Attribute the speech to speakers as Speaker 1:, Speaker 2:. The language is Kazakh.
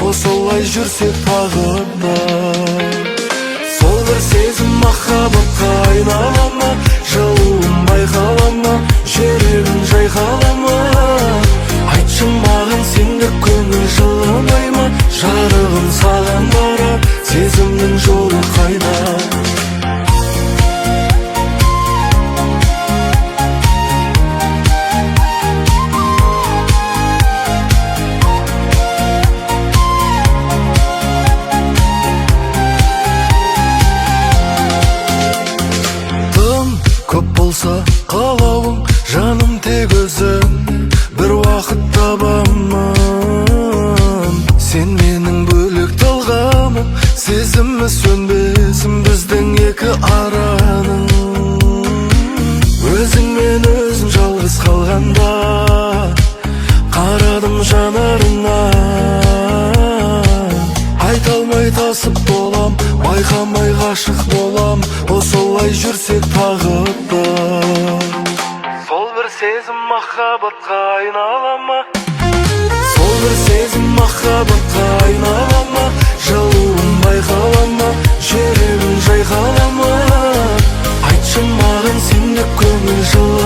Speaker 1: осылай жүрсек тағы да. Сол бір сезім махаббатқа айнала ма, жылуын байқала ма, жүрегін жайқала ма? Айтшы маған, сенде көңіл жыламай ма? Жарығым саған барар, сезімнің жолы қайда? Көп болса қалауым, жаным тек өзің, бір уақыт табамын. Сен менің бөлек талғамым, сезімі сөнбесін біздің екі араның. Өзіңмен өзім жалғыз қалғанда, қарадым жанарына. Айта алмай тасып болам, байқамай ғашық болам, осылай жүрсек тағы да. Сол бір сезім махаббатқа айнала ма? Сол бір сезім махаббатқа айнала ма? Жылуын байқала ма, жүрегін жайқала ма? Айтшы маған, сенде көңіл жылы